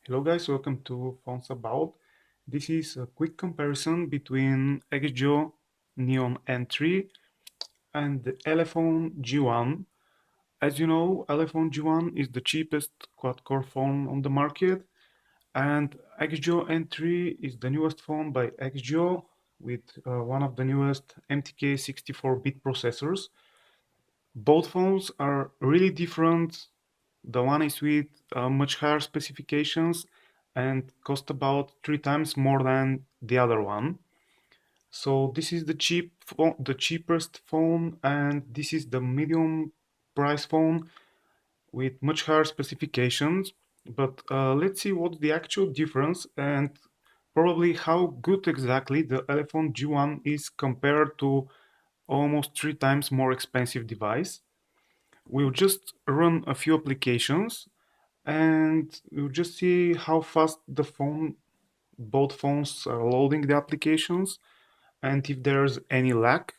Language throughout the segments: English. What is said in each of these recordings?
Hello guys, welcome to Phones About. This is a quick comparison between Axgio Neon N3 and the Elephone G1. As you know, Elephone G1 is the cheapest quad-core phone on the market, and Axgio N3 is the newest phone by Axgio with one of the newest MTK 64-bit processors. Both phones are really different. The one is with much higher specifications and cost about 3 times more than the other one. So this is the cheapest phone, and this is the medium price phone with much higher specifications. But let's see what's the actual difference and probably how good exactly the Elephone G1 is compared to almost 3 times more expensive device. We'll just run a few applications and we'll just see how fast both phones are loading the applications and if there's any lag.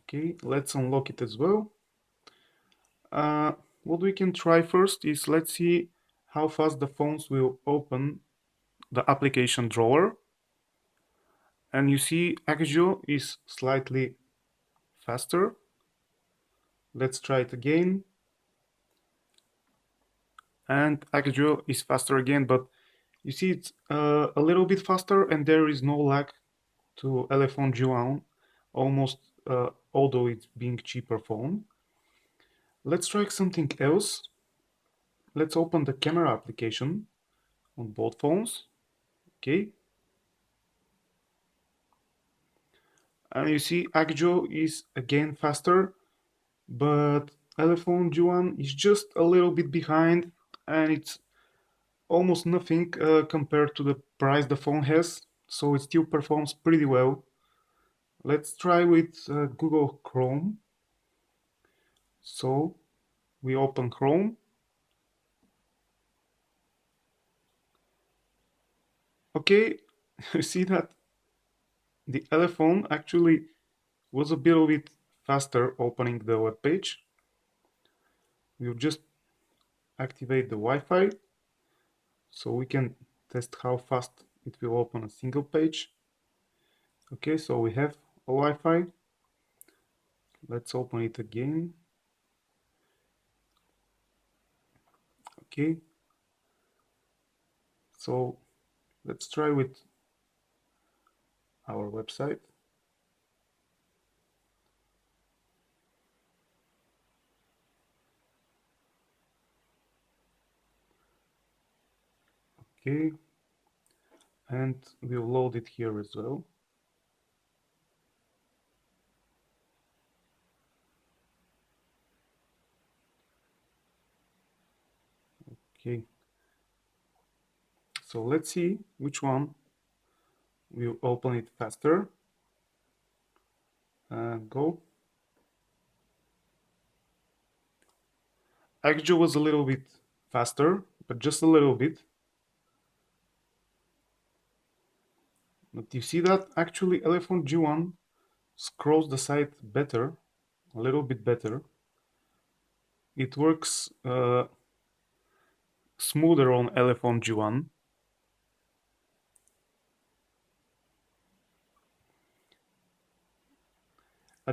Okay, let's unlock it as well. What we can try first is let's see how fast the phones will open the application drawer. And you see Axgio is slightly faster. Let's try it again. And Axgio is faster again, but you see it's a little bit faster and there is no lag to Elephone G1, almost although it's being cheaper phone. Let's try something else. Let's open the camera application on both phones. Okay. And you see Axgio is again faster, but Elephone G1 is just a little bit behind and it's almost nothing compared to the price the phone has, so it still performs pretty well. Let's try with Google Chrome. So we open Chrome. Okay, you see that the Elephone actually was a little bit faster opening the web page. We'll just activate the Wi-Fi so we can test how fast it will open a single page. Okay, so we have a Wi-Fi. Let's open it again. Okay, so let's try with our website. Okay, and we'll load it here as well. Okay, so let's see which one will open it faster. Go. Axgio was a little bit faster, but just a little bit. But you see that actually Elephone G1 scrolls the site better, a little bit better. It works smoother on Elephone G1.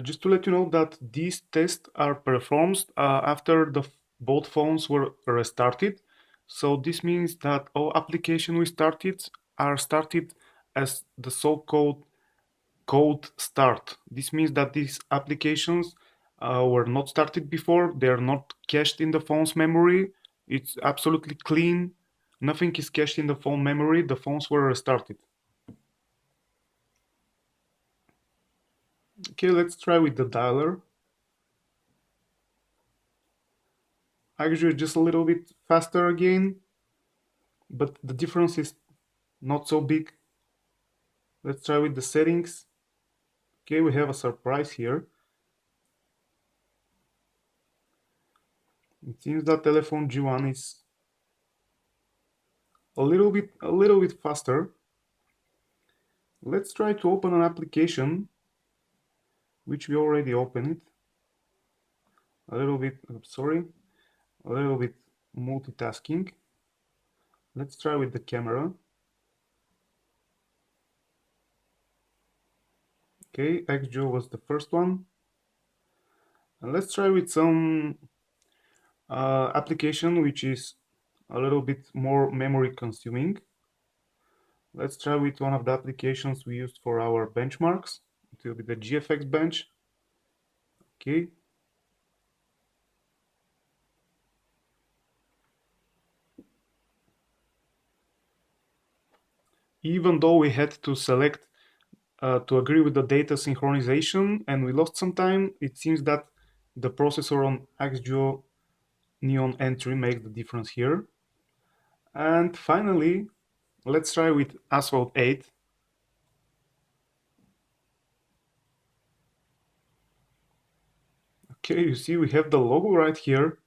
Just to let you know that these tests are performed after both phones were restarted. So this means that all applications we started are started as the so-called cold start. This means that these applications were not started before, they are not cached in the phone's memory. It's absolutely clean. Nothing is cached in the phone memory. The phones were restarted. Okay, let's try with the dialer. Actually, just a little bit faster again, but the difference is not so big. Let's try with the settings. Okay, we have a surprise here. It seems that Elephone G1 is a little bit faster. Let's try to open an application which we already opened it. A little bit, sorry, a little bit multitasking. Let's try with the camera. Okay, Axgio was the first one. And let's try with some application which is a little bit more memory consuming. Let's try with one of the applications we used for our benchmarks. It will be the GFX bench. Okay. Even though we had to select to agree with the data synchronization and we lost some time, it seems that the processor on Axgio Neon entry makes the difference here. And finally, let's try with Asphalt 8. Okay, you see we have the logo right here.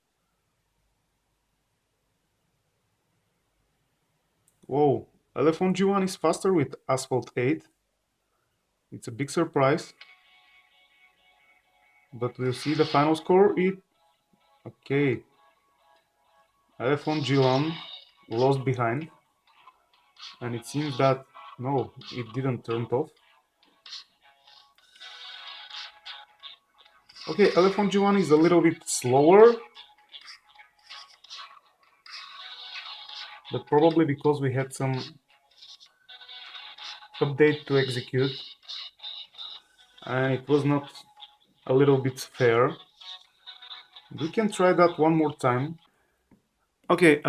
Whoa, Elephone G1 is faster with Asphalt 8. It's a big surprise. But we'll see the final score. Okay. Elephone G1 lost behind. And it seems that, no, it didn't turn off. Okay, Elephone G1 is a little bit slower. But probably because we had some update to execute. And it was not a little bit fair. We can try that one more time. Okay,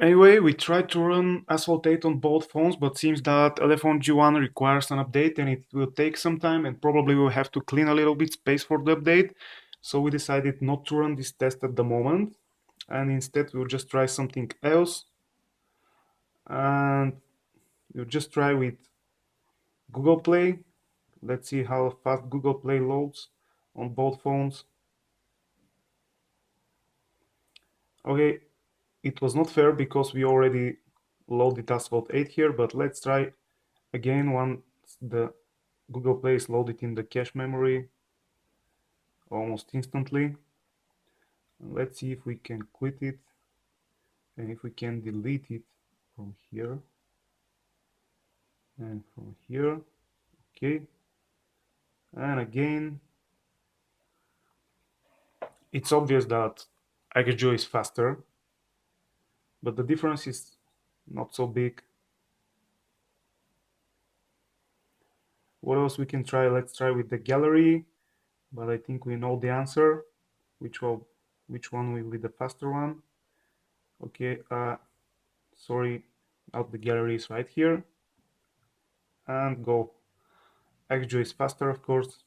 anyway, we tried to run Asphalt 8 on both phones, but seems that Elephone G1 requires an update and it will take some time and probably we'll have to clean a little bit space for the update. So we decided not to run this test at the moment and instead we'll just try something else. And we'll just try with Google Play. Let's see how fast Google Play loads on both phones. Okay, it was not fair because we already loaded Asphalt 8 here, but let's try again once the Google Play is loaded in the cache memory almost instantly. Let's see if we can quit it and if we can delete it from here and from here. Okay, and again it's obvious that Axgio is faster, but the difference is not so big. What else we can try? Let's try with the gallery, but I think we know the answer. Which one will be the faster one? Okay, sorry, out the gallery is right here. And go. Axgio is faster, of course.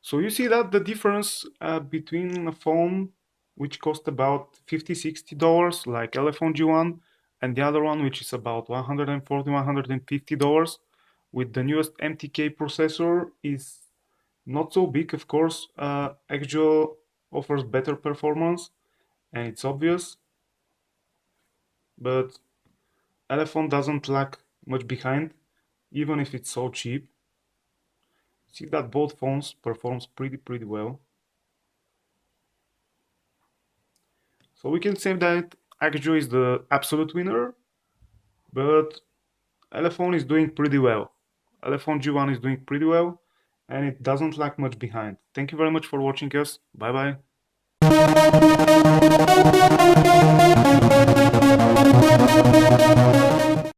So you see that the difference between a phone which cost about $50-$60 like Elephone G1 and the other one which is about $140-$150 with the newest MTK processor is not so big, of course. Axgio offers better performance and it's obvious, but Elephone doesn't lag much behind even if it's so cheap. See that both phones performs pretty well. So we can say that Axgio is the absolute winner, but Elephone is doing pretty well. Elephone G1 is doing pretty well and it doesn't lag much behind. Thank you very much for watching us. Bye bye.